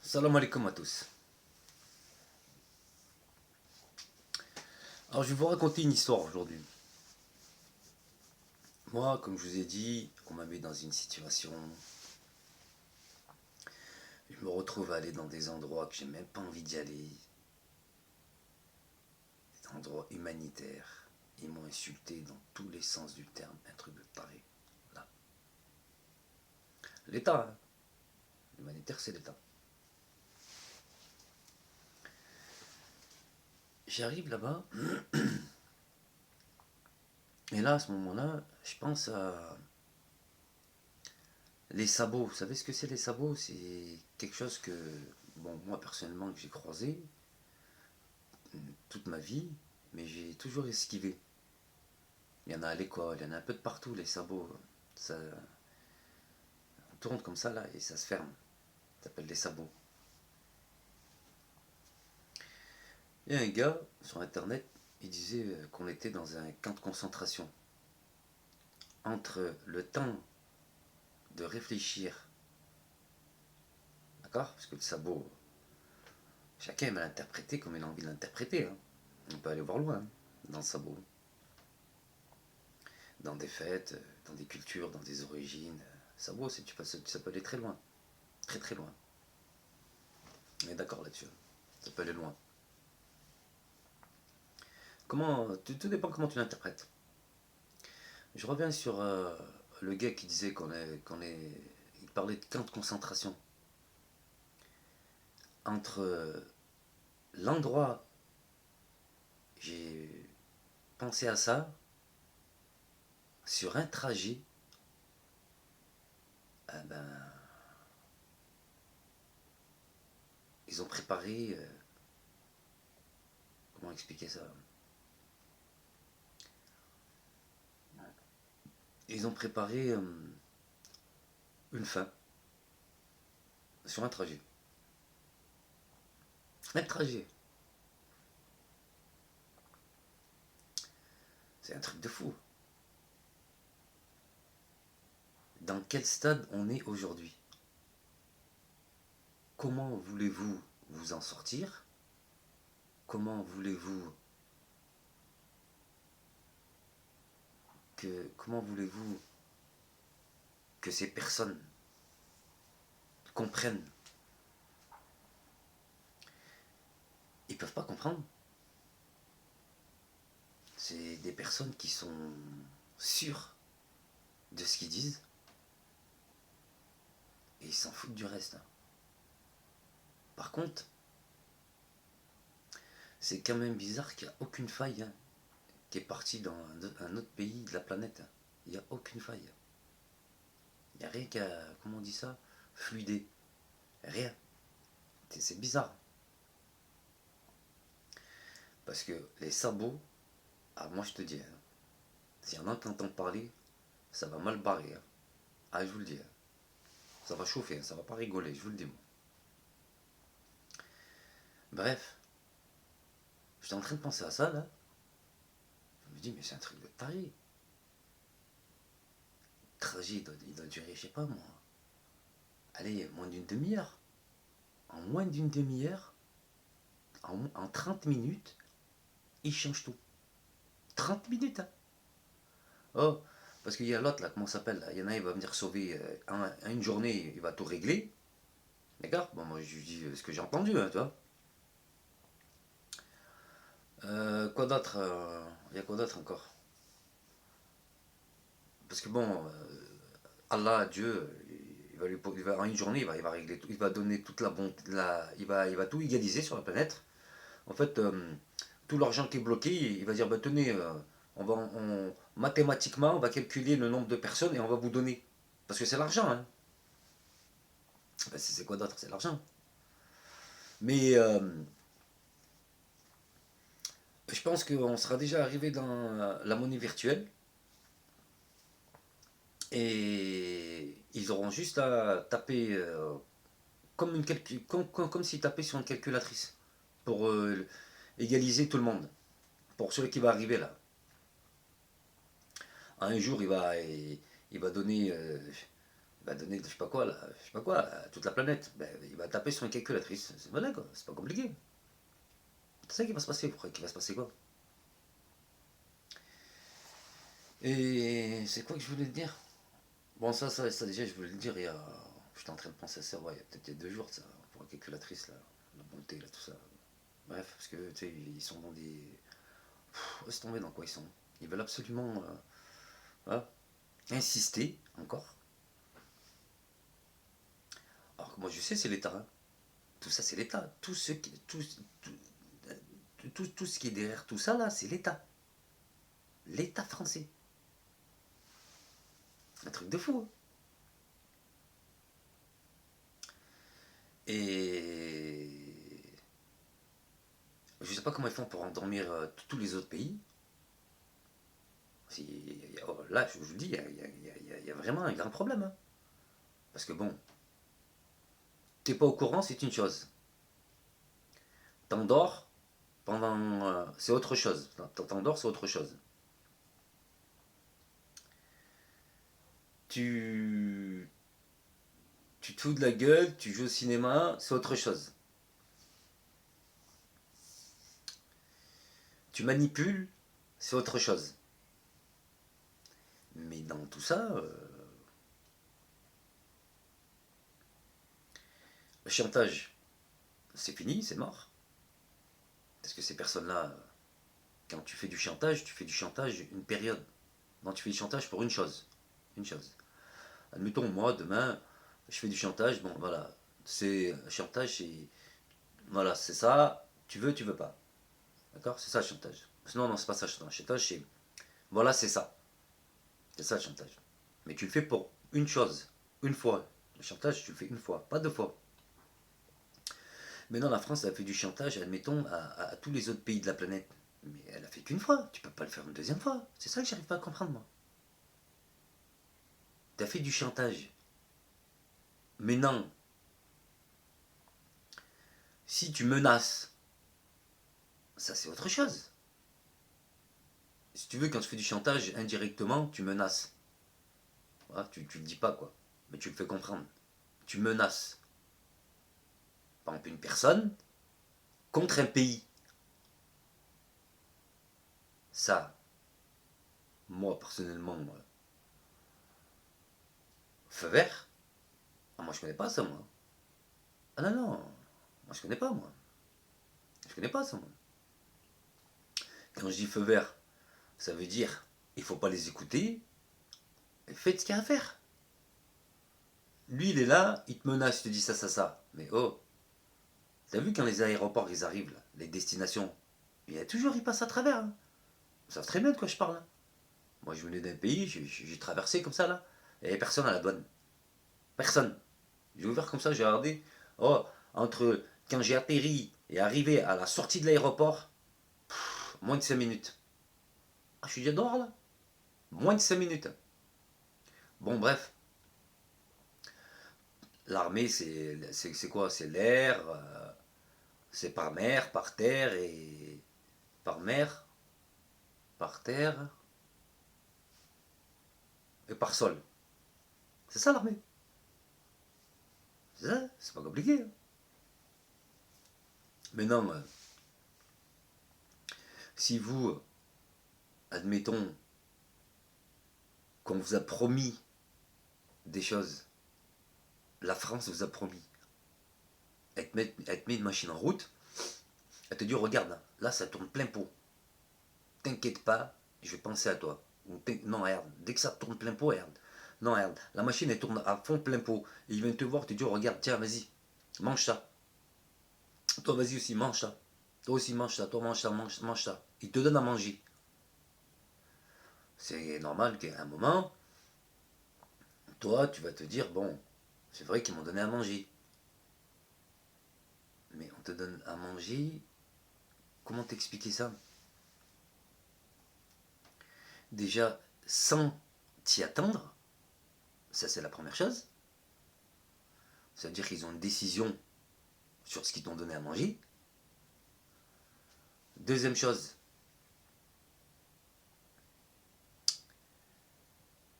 Salam alaikum à tous. Alors je vais vous raconter une histoire aujourd'hui. Moi, comme je vous ai dit, on m'a mis dans une situation. Je me retrouve à aller dans des endroits que j'ai même pas envie d'y aller. Des endroits humanitaires. Ils m'ont insulté dans tous les sens du terme. Un truc de taré. Là. L'État, hein. L'humanitaire, c'est l'État. J'arrive là-bas. Et là, à ce moment-là, je pense à les sabots. Vous savez ce que c'est les sabots? C'est quelque chose que, bon, moi personnellement, que j'ai croisé toute ma vie, mais j'ai toujours esquivé. Il y en a à l'école, il y en a un peu de partout, les sabots. Ça tourne comme ça là et ça se ferme. Ça s'appelle des sabots. Il y a un gars sur internet, il disait qu'on était dans un camp de concentration. Entre le temps de réfléchir, d'accord? Parce que le sabot, chacun va l'interpréter comme il a envie de l'interpréter, hein. On peut aller voir loin, hein, dans le sabot. Dans des fêtes, dans des cultures, dans des origines. Sabot, ça peut aller très loin. Très très loin. On est d'accord là-dessus. Ça peut aller loin. Tout dépend comment tu l'interprètes. Je reviens sur le gars qui disait il parlait de camp de concentration. Entre l'endroit, j'ai pensé à ça, sur un trajet, ben, ils ont préparé, comment expliquer ça? Ils ont préparé une fin sur un trajet. Un trajet. C'est un truc de fou. Dans quel stade on est aujourd'hui? Comment voulez-vous vous en sortir? Comment voulez-vous que ces personnes comprennent? Ils peuvent pas comprendre. C'est des personnes qui sont sûres de ce qu'ils disent et ils s'en foutent du reste, hein. Par contre, c'est quand même bizarre qu'il n'y a aucune faille, hein, qui est partie dans un autre pays de la planète, hein. Il n'y a aucune faille. Il n'y a rien qu'à, comment on dit ça, fluider. Rien. C'est bizarre. Parce que les sabots, ah, moi je te dis, hein, s'il y en a qui entendent parler, ça va mal barrer, hein. Ah, je vous le dis, hein. Ça va chauffer, hein, ça va pas rigoler, je vous le dis, moi. Bref, j'étais en train de penser à ça, là. Je me dis, mais c'est un truc de taré. Le trajet, il doit durer, je sais pas, moi. Allez, moins d'une demi-heure. En moins d'une demi-heure, en 30 minutes, il change tout. 30 minutes, hein. Oh, parce qu'il y a l'autre, là, comment ça s'appelle là? Il y en a, il va venir sauver en une journée, il va tout régler. D'accord? Bon, moi, je dis ce que j'ai entendu, hein, tu vois. Quoi d'autre? Il y a quoi d'autre encore? Parce que bon, Allah, Dieu, en une journée, il va régler tout, il va donner toute la bonté, il va tout égaliser sur la planète. En fait, tout l'argent qui est bloqué, il va dire, bah, tenez, mathématiquement, on va calculer le nombre de personnes et on va vous donner. Parce que c'est l'argent, hein. Bah, c'est quoi d'autre? C'est l'argent. Mais je pense qu'on sera déjà arrivé dans la monnaie virtuelle et ils auront juste à taper comme s'ils tapaient sur une calculatrice pour égaliser tout le monde. Pour celui qui va arriver là. Un jour, il va donner va donner, je sais pas quoi, là, je sais pas quoi, à toute la planète. Ben, il va taper sur une calculatrice. C'est voilà quoi, c'est pas compliqué. C'est ça qui va se passer. Pourquoi qu'il va se passer quoi? Et c'est quoi que je voulais te dire? Bon, ça déjà, je voulais le dire il y a. J'étais en train de penser à ça, ouais, il y a peut-être 2 jours, ça, pour la calculatrice, là, la bonté, là, tout ça. Bref, parce que, tu sais, ils sont dans des. Laisse tomber dans quoi ils sont. Ils veulent absolument voilà, insister, encore. Alors que moi, je sais, c'est l'État. Hein. Tout ça, c'est l'État. Tout ce qui est derrière tout ça, là, c'est l'État. L'État français. Un truc de fou. Hein. Et je sais pas comment ils font pour endormir tous les autres pays. Là, je vous le dis, il y a vraiment un grand problème. Hein. Parce que bon, t'es pas au courant, c'est une chose. T'endors pendant. C'est autre chose. T'endors, c'est autre chose. Tu. Tu te fous de la gueule, tu joues au cinéma, c'est autre chose. Tu manipules, c'est autre chose. Mais dans tout ça, le chantage, c'est fini, c'est mort. Parce que ces personnes-là, quand tu fais du chantage une période. Non, tu fais du chantage pour une chose. Une chose. Admettons, moi, demain, je fais du chantage, bon, voilà. C'est chantage, c'est. Voilà, c'est ça, tu veux pas. D'accord. C'est ça le chantage. Non, non, c'est pas ça le chantage. Le chantage, c'est. Voilà, c'est ça. C'est ça le chantage. Mais tu le fais pour une chose, une fois. Le chantage, tu le fais une fois, pas 2 fois. Maintenant, la France a fait du chantage, admettons, à tous les autres pays de la planète. Mais elle a fait qu'une fois. Tu peux pas le faire une deuxième fois. C'est ça que j'arrive pas à comprendre, moi. Tu as fait du chantage. Mais non, si tu menaces, ça c'est autre chose. Si tu veux, quand tu fais du chantage, indirectement, tu menaces. Voilà, tu le dis pas, quoi. Mais tu le fais comprendre. Tu menaces, par exemple, une personne contre un pays. Ça, moi, personnellement, feu vert. Ah, moi, je connais pas ça, moi. Ah non, non. Moi, je connais pas, moi. Je connais pas ça, moi. Quand je dis feu vert, ça veut dire il faut pas les écouter. Et faites ce qu'il y a à faire. Lui, il est là, il te menace, il te dit ça, ça, ça. Mais oh, t'as vu quand les aéroports, ils arrivent, là, les destinations, il y a toujours, ils passent à travers. Hein. Ils savent très bien de quoi je parle. Hein. Moi, je venais d'un pays, j'ai traversé comme ça, là. Il n'y avait personne à la douane. Personne. J'ai ouvert comme ça, j'ai regardé. Oh, entre quand j'ai atterri et arrivé à la sortie de l'aéroport, moins de 5 minutes. Ah, je suis déjà dehors, là. Moins de 5 minutes. Bon, bref. L'armée, c'est quoi? C'est l'air, c'est par mer, par terre et. Par mer, par terre et par sol. C'est ça l'armée. C'est ça, c'est pas compliqué. Hein. Mais non, si vous, admettons, qu'on vous a promis des choses, la France vous a promis, elle te met une machine en route, elle te dit regarde, là ça tourne plein pot. T'inquiète pas, je vais penser à toi. Non, regarde, dès que ça tourne plein pot, regarde. Non, regarde, la machine elle tourne à fond plein pot. Et il vient te voir, te dit regarde, tiens, vas-y, mange ça. Toi, vas-y aussi, mange ça. Toi aussi, mange ça. Toi, mange ça, mange ça. Il te donne à manger. C'est normal qu'à un moment, toi, tu vas te dire bon, c'est vrai qu'ils m'ont donné à manger. Mais on te donne à manger. Comment t'expliquer ça? Déjà, sans t'y attendre, ça c'est la première chose. Ça veut dire qu'ils ont une décision sur ce qu'ils t'ont donné à manger. Deuxième chose,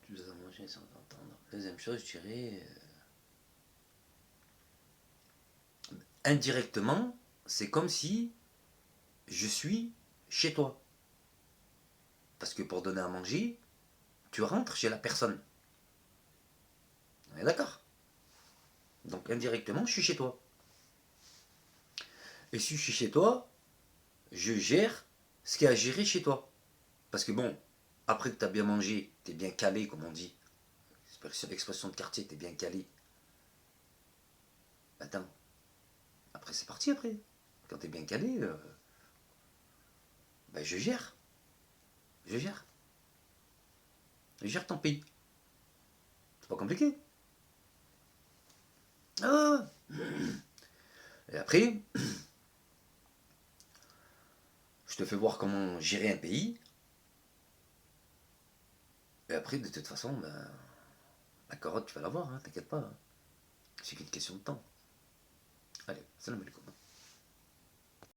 tu dois manger sans t'entendre. deuxième chose, je dirais... indirectement, c'est comme si je suis chez toi. Parce que pour donner à manger, tu rentres chez la personne. On est d'accord? Donc indirectement, je suis chez toi. Et si je suis chez toi, je gère ce qu'il y a à gérer chez toi. Parce que bon, après que tu as bien mangé, tu es bien calé, comme on dit. Expression de quartier, tu es bien calé. Attends, après c'est parti après. Quand tu es bien calé, ben je gère. Je gère. Je gère ton pays. C'est pas compliqué. Ah. Et après, je te fais voir comment gérer un pays. Et après, de toute façon, ben, la carotte, tu vas l'avoir, hein, t'inquiète pas. Hein. C'est qu'une question de temps. Allez, salam alaikum.